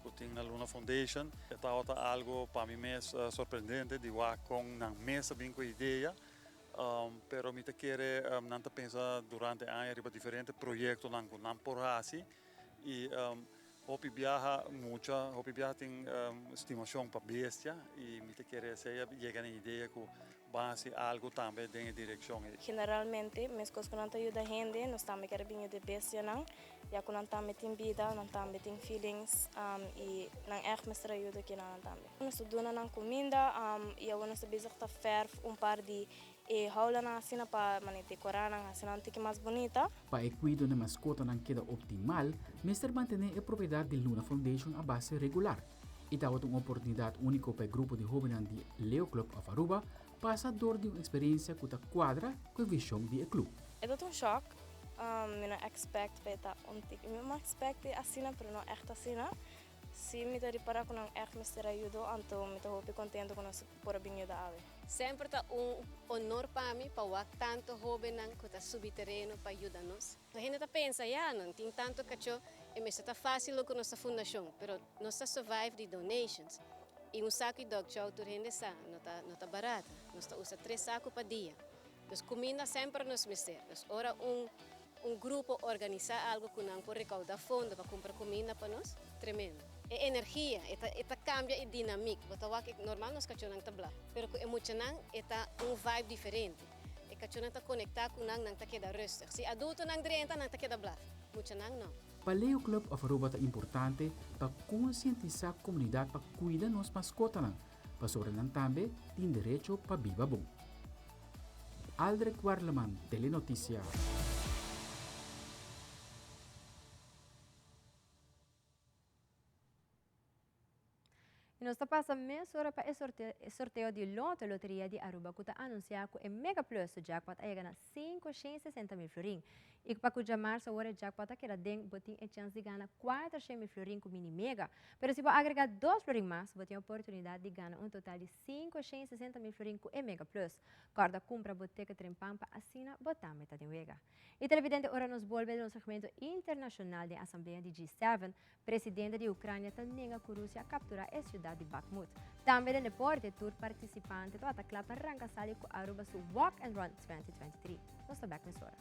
que tem na Luna Foundation. Esta é algo para mim mesmo surpreendente, de com na mesa bem com ideia, pero me quer não pensa durante anos riba diferentes projetos não por assim e hopi viaja mucho, hopi viaja tem estimação para bestia e me quer ser chega na ideia que base algo também em direção. Generalmente, meus coisas não ajudam a gente, nós também queremos de bestia não, já que não também tem vida, não também tem feelings e não é mais ajuda que não também. Nós estudamos na comida e eu nós bezig te verf par de jaula na assim para manter corana assim não fique mais bonita. Para o cuidado da mascota não queda optimal, Mr. mantener a propriedade de Luna Foundation a base regular. Esta é uma oportunidade única para o grupo de jovens do Leo Club of Aruba passar door de uma experiência que quadra com a visão do clube. É um choque. Eu não expect para eu não expect assim, mas não echt assim. Se me dá para que não echt me será ajuda, então me estou muito contente com nós por a vinha da ave. Sempre tá honor para mim para tanto jovem que está subir terreno para ajudar-nos. A gente pensa, não tem tanto cacho, e me está fácil com nossa fundação, mas nós survive de donations. E saco de dog chow tu gente não tá barato, nós usa 3 sacos para dia. Então comida sempre nos mister. Então ora grupo organizar algo que não pode recaudar fundo para comprar comida para nós, tremendo. É energia, esta cambia a dinâmica. Normal nós cachorros tabla, pero com emocional está vibe diferente. E cachorro está conectado com não está queda resta. Se adulto não drenta não está queda bla, emocional não. Para o Leo Club of Aruba é importante para conscientizar a comunidade para cuidar das mascotas, para sobre não também tem direito para viver bom. Aldrich Warleman, Telenotícia. E nós passamos meia hora para o sorteio de loteria de Aruba, que está anunciado que é Mega Plus, o jackpot aí ganha 560 mil florim. E para o março, agora o jackpot aqui tem a chance de ganhar 400 mil florim com mini mega. Mas se você agregar 2 florim mais, você tem a oportunidade de ganhar um total de 560 mil florim com Mega Plus. Corda compra boteca trempam para assinar botar metade de mega. E televidente, ora nos volve no segmento internacional da Assembleia de G7, presidente de Ucrânia também a Rússia capturar a cidade de Bakhmut. Também no deporte, tour participante do Ataclapa arranca sali com Aruba su Walk and Run 2023. Nós estamos aqui nessa hora.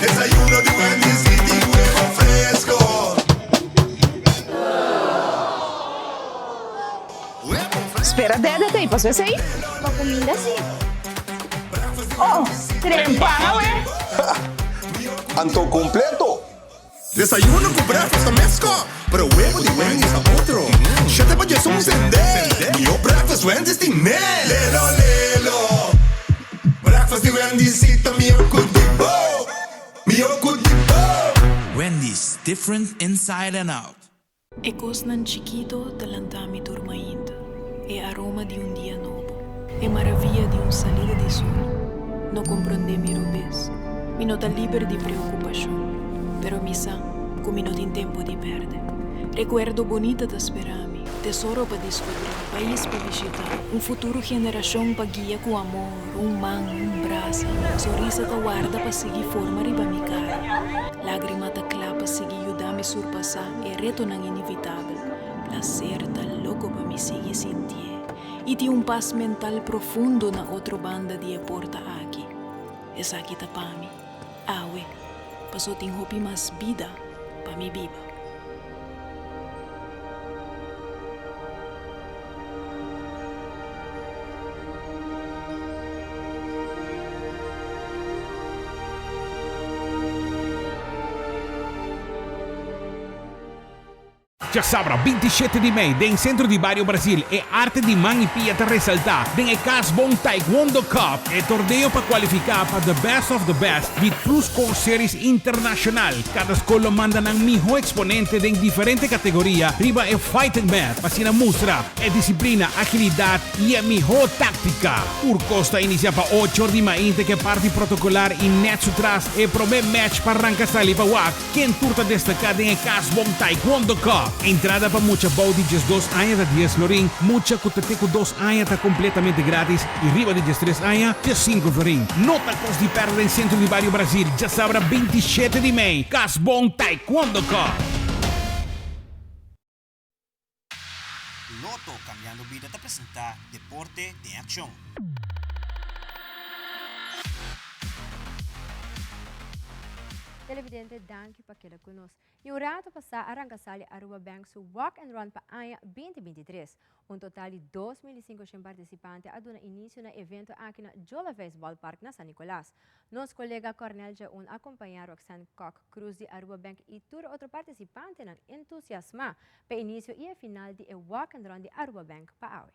Desayuno de Wendy's y huevo fresco. Espera, Dede, tem para você aí? Uma comida assim. Oh, trempão, Anto completo. Desayuno con breakfast mezco, pero huevo de Wendy's a otro. Ya te vayas un sender. Mio breakfast Wendy's di me. Lelo, lelo. Breakfast di Wendy's ita mio kudibo. Mio kudibo. Wendy's, different inside and out. E cosnan chiquito talantami turmaindo. E aroma di un dia novo. E maravilla di un salida di sol. No comprende mi robes. Mi nota libera di preoccupazione. Pero mi sa, come non in tempo di perdere. Recuerdo bonita da sperami, tesoro pa descobrir, país pa visitar, un futuro generación pa guia com amor, un man, un brasa, sorrisa ta guarda pa seguir forma riba mi cara, lágrima ta clapa seguir ayudar me surpassar, e reto nang inevitável, placer ta louco pa me seguir sentir, e ti un paz mental profundo na outra banda de porta aqui, esa aqui ta pa mi, awe. Paso ting hopi mas vida pa mi viva. Já sabra, 27 de maio, em centro de Barrio Brasil, é arte de mão e pia te ressaltar. Tem a Casbon Taekwondo Cup, é torneio para qualificar para the best of the best de Cruz Core Series Internacional. Cada escola manda ng miho exponente em diferente categoria. Riba é fighting mat, para mostra, é disciplina, agilidade e a miho táctica. Por costa inicia para 8 de maio, que é parte protocolar e net sutras é prome match para arrancar sali para wak. Quem turta destacada em a Casbon Taekwondo Cup. Entrada para mucha body just 2 años de 10 florín, mucha cuteteco 2 años está completamente gratis y riba de 3 años de 5 florín. Nota cost de perda en centro de Barrio Brasil, já sabrá 27 de maio, Casbon Taekwondo Cup. Loto Cambiando Vida te presenta Deporte de Acción. Televidente, danke para quedar conosco. E o rato passar arranca sali Aruba Bank su Walk and Run para ANHA 2023. Um total de 2.500 participantes a dar início no evento aqui na Jola Baseball Park na San Nicolás. Nosso colega Cornel Jaun acompanhar Roxanne Koch Cruz de Aruba Bank e todo outro participante não entusiasma para início e a final de Walk and Run de Aruba Bank para AWE.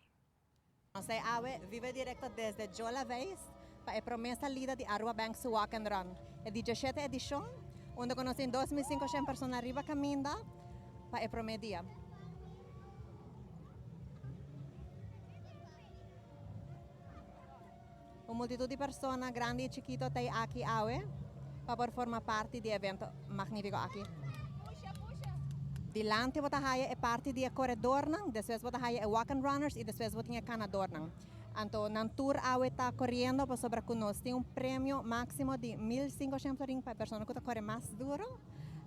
Nossa AWE vive directo desde Jola Vez para a promessa lida de Aruba Bank su Walk and Run. É a 17ª edição, onde conhecem 2.500 pessoas arriba caminhando para a promedia. Uma multitud de pessoas, grande e chiquito, está aqui AWE para formar parte do evento magnífico aqui. Dilante você é parte do corredor, depois você é walk and runners e depois você é canador. Então, na tour AWE está correndo para sobre conosco. Tem prêmio máximo de 1.500 florins para a pessoa que corre mais duro.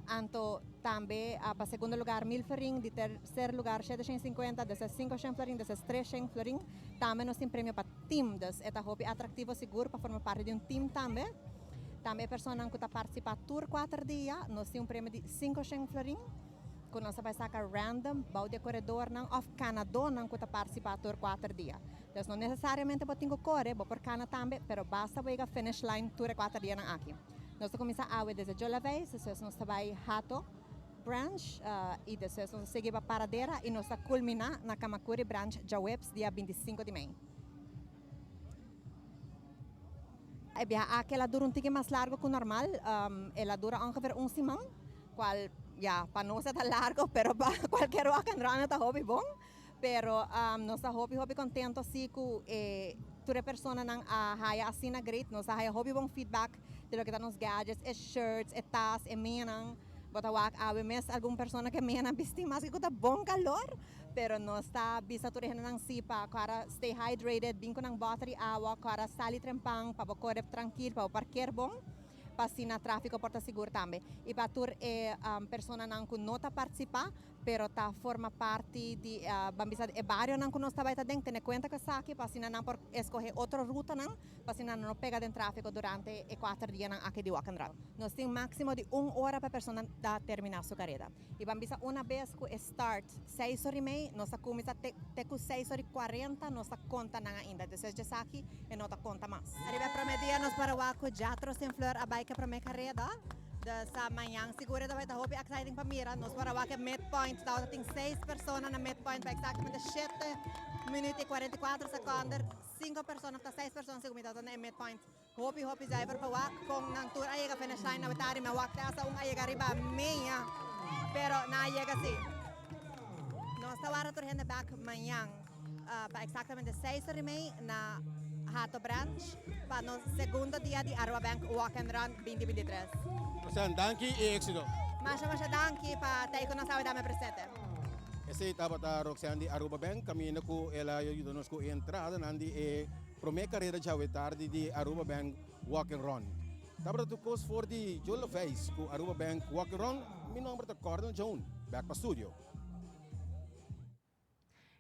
Então, também para segundo lugar 1.000 florins, de terceiro lugar 750, depois 500 florins, depois 300 florins. Também nós temos prêmio para team, é hobby atrativo seguro para formar parte de team também. Também a pessoa que está participando do tour 4 dias, nós temos prêmio de 500 florins. Que nós vamos sacar random, bau de corredor, of Canadá, que está participando por 4 dias. Então, não necessariamente você tem que correr, vou por Canadá também, mas basta você a finish line por 4 dias aqui. Nós começamos a desde Jola Vez, depois nós vamos a Hato Branch, e depois nós seguimos para Paradeira, e nós culminamos na Kamakuri Branch, Jawebs, dia 25 de maio. Aquela dura tigre mais largo que o normal, ela dura ongeveer uma semana, qual para nós está largo, pero para qualquer walk and run está hobby bom. Pero nós está hobby contento assim que toda pessoa não haya assim na great, nós haya hobby bom feedback de lo que está nos gadgets, shirts, tas, menang, bota walk mes alguma pessoa que menang vestir mas que está bom calor, pero nós está bisa tudo nang sipa para stay hydrated, bem com nang battery água, para sali trempang, para correr tranquilo, para parquear bom. Para na tráfico porta seguro também. E para tur pessoa que não está participar, pero tá forma parte de bambisa e barrio não que nós está dentro, tem conta que aqui para não por escolher outra ruta não, para não pegar dentro tráfico durante 4 dias aqui de walk and run. Nós temos máximo de 1 hora para a pessoa terminar sua carreira. E bambisa uma vez que start 6h30, nós começa até com 6h40, nós conta ainda. Depois de aqui e não conta mais. Arriba para media nós para o Jatro sem flor a bike para minha carreira. Sa manhã, segura da vai da hobby exciting para mira, nós para o midpoint, tá tem 6 pessoas na midpoint, para exatamente 7 minutos e 44 segundos, 5 pessoas, tá 6 pessoas se comida na midpoint. Hobby driver para walk com nang tour aí a finish line na vitari na walk asa aí arriba meia, pero na aí assim. Nós tá para torrendo back manhã, para exatamente 6h30 na Hato Branch, para no segundo dia de Aruba Bank Walk and Run 2023. Roxanne, danke e éxito. Masya danke para tayo ko na sa dami presente. Esse estava a Roxanne de Aruba Bank, caminho com ela ajuda nos com entrada nandi e prome carreira já é tarde de Aruba Bank Walk and Run. Estava tu course for the Jola Vez com Aruba Bank Walk and Run, meu nome é Gordon Jones, back para studio.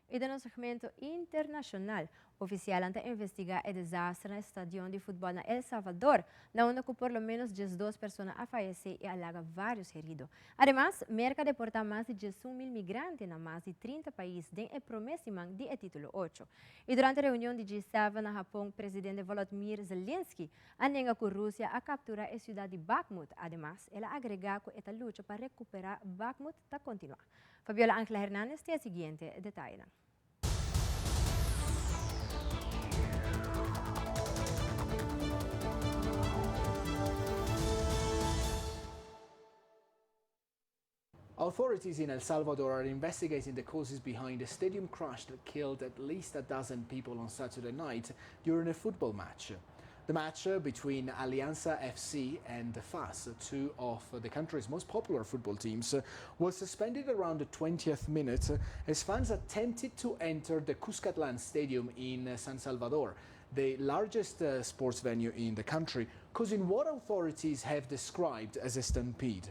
E no segmento internacional, oficial ante investigar o desastre no estádio de futebol na El Salvador, onde por lo menos 12 pessoas a falecer e alaga vários heridos. Además, merca deportar mais de 18.000 migrantes na mais de 30 países em o promessimang de título 8. E durante a reunião de G7 na Japão, o presidente Volodymyr Zelensky anega com a Rússia a capturar a cidade de Bakhmut. Además, ela agrega que esta luta para recuperar Bakhmut está continuar. Fabiola Ángela Hernández tem a seguinte detalhe. Authorities in El Salvador are investigating the causes behind a stadium crash that killed at least a dozen people on Saturday night during a football match. The match between Alianza FC and FAS, two of the country's most popular football teams, was suspended around the 20th minute as fans attempted to enter the Cuscatlán Stadium in San Salvador, the largest sports venue in the country, causing what authorities have described as a stampede.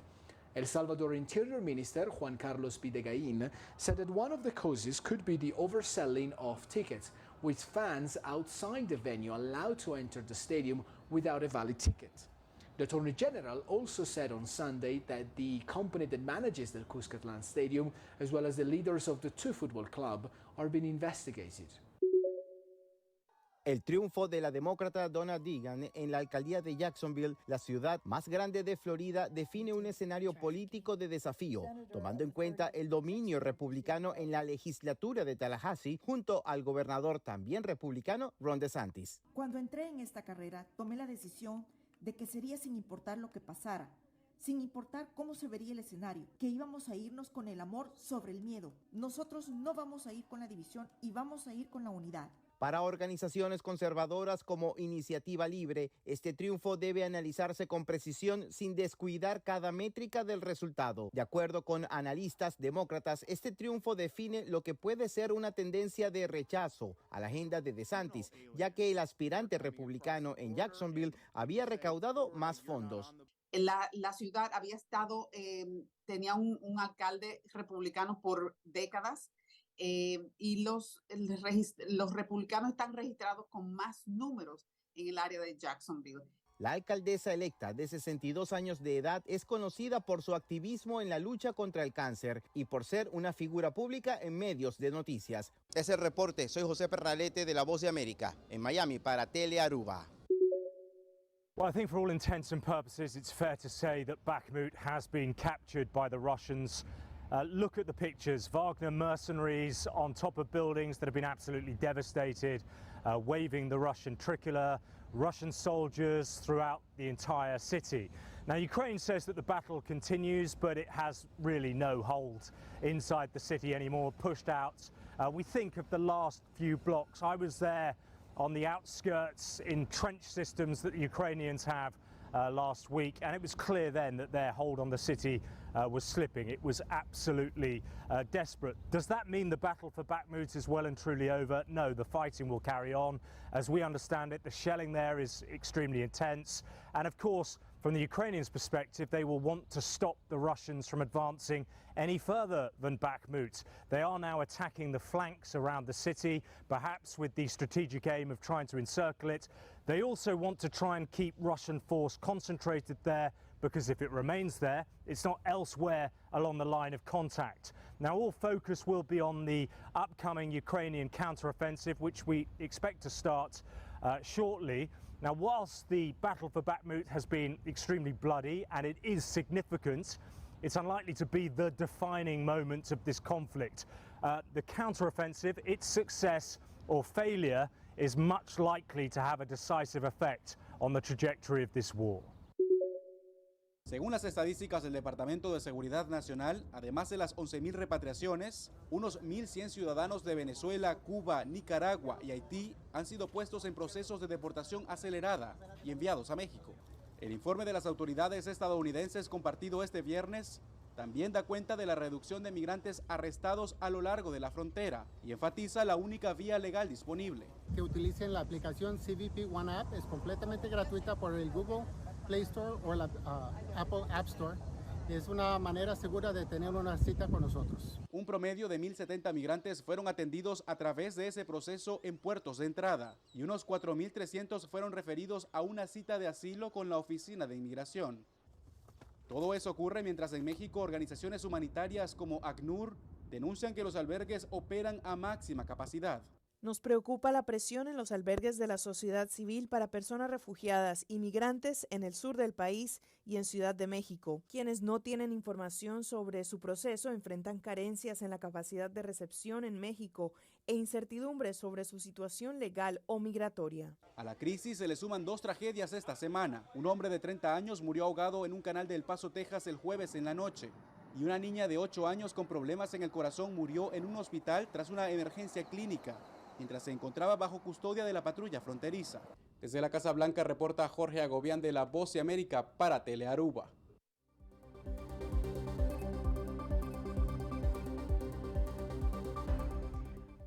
El Salvador Interior Minister Juan Carlos Videgain said that one of the causes could be the overselling of tickets, with fans outside the venue allowed to enter the stadium without a valid ticket. The Attorney General also said on Sunday that the company that manages the Cuscatlán Stadium, as well as the leaders of the two football clubs, are being investigated. El triunfo de la demócrata Donna Deegan en la alcaldía de Jacksonville, la ciudad más grande de Florida, define un escenario político de desafío, tomando en cuenta el dominio republicano en la legislatura de Tallahassee, junto al gobernador también republicano Ron DeSantis. Cuando entré en esta carrera, tomé la decisión de que sería sin importar lo que pasara, sin importar cómo se vería el escenario, que íbamos a irnos con el amor sobre el miedo. Nosotros no vamos a ir con la división y vamos a ir con la unidad. Para organizaciones conservadoras como Iniciativa Libre, este triunfo debe analizarse con precisión sin descuidar cada métrica del resultado. De acuerdo con analistas demócratas, este triunfo define lo que puede ser una tendencia de rechazo a la agenda de DeSantis, ya que el aspirante republicano en Jacksonville había recaudado más fondos. La ciudad había estado, tenía un alcalde republicano por décadas. Y los republicanos están registrados con más números en el área de Jacksonville. La alcaldesa electa de 62 años de edad es conocida por su activismo en la lucha contra el cáncer y por ser una figura pública en medios de noticias. Es el reporte. Soy José Perralete de La Voz de América, en Miami para Tele Aruba. Well, I think for all intents and purposes, it's fair to say that Bakhmut has been captured by the Russians. Look at the pictures. Wagner mercenaries on top of buildings that have been absolutely devastated, waving the Russian tricolour, Russian soldiers throughout the entire city. Now, Ukraine says that the battle continues, but it has really no hold inside the city anymore, pushed out. We think of the last few blocks. I was there on the outskirts in trench systems that the Ukrainians have last week, and it was clear then that their hold on the city was slipping. It was absolutely desperate. Does that mean the battle for Bakhmut is well and truly over? No, the fighting will carry on. As we understand it, the shelling there is extremely intense, and of course, from the Ukrainians' perspective, they will want to stop the Russians from advancing any further than Bakhmut. They are now attacking the flanks around the city, perhaps with the strategic aim of trying to encircle it. They also want to try and keep Russian force concentrated there, because if it remains there, it's not elsewhere along the line of contact. Now, all focus will be on the upcoming Ukrainian counteroffensive, which we expect to start shortly. Now, whilst the battle for Bakhmut has been extremely bloody and it is significant, it's unlikely to be the defining moment of this conflict. The counteroffensive, its success or failure, is much likely to have a decisive effect on the trajectory of this war. Según las estadísticas del Departamento de Seguridad Nacional, además de las 11,000 repatriaciones, unos 1,100 ciudadanos de Venezuela, Cuba, Nicaragua y Haití han sido puestos en procesos de deportación acelerada y enviados a México. El informe de las autoridades estadounidenses compartido este viernes también da cuenta de la reducción de migrantes arrestados a lo largo de la frontera y enfatiza la única vía legal disponible. Que utilicen la aplicación CBP One App, es completamente gratuita por el Google Play Store o la Apple App Store. Es una manera segura de tener una cita con nosotros. Un promedio de 1,070 migrantes fueron atendidos a través de ese proceso en puertos de entrada y unos 4,300 fueron referidos a una cita de asilo con la Oficina de Inmigración. Todo eso ocurre mientras en México organizaciones humanitarias como ACNUR denuncian que los albergues operan a máxima capacidad. Nos preocupa la presión en los albergues de la sociedad civil para personas refugiadas y migrantes en el sur del país y en Ciudad de México. Quienes no tienen información sobre su proceso enfrentan carencias en la capacidad de recepción en México e incertidumbre sobre su situación legal o migratoria. A la crisis se le suman dos tragedias esta semana. Un hombre de 30 años murió ahogado en un canal de El Paso, Texas, el jueves en la noche. Y una niña de 8 años con problemas en el corazón murió en un hospital tras una emergencia clínica, mientras se encontraba bajo custodia de la patrulla fronteriza. Desde la Casa Blanca reporta Jorge Agobián de La Voz de América para Telearuba.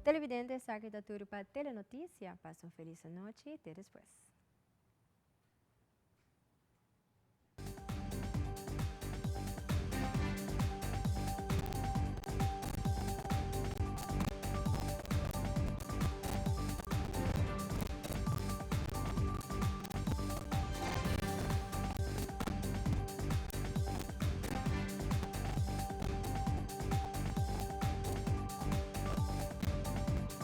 Televidentes, aqui da Turpa Telenotícia. Passam feliz noite e até depois.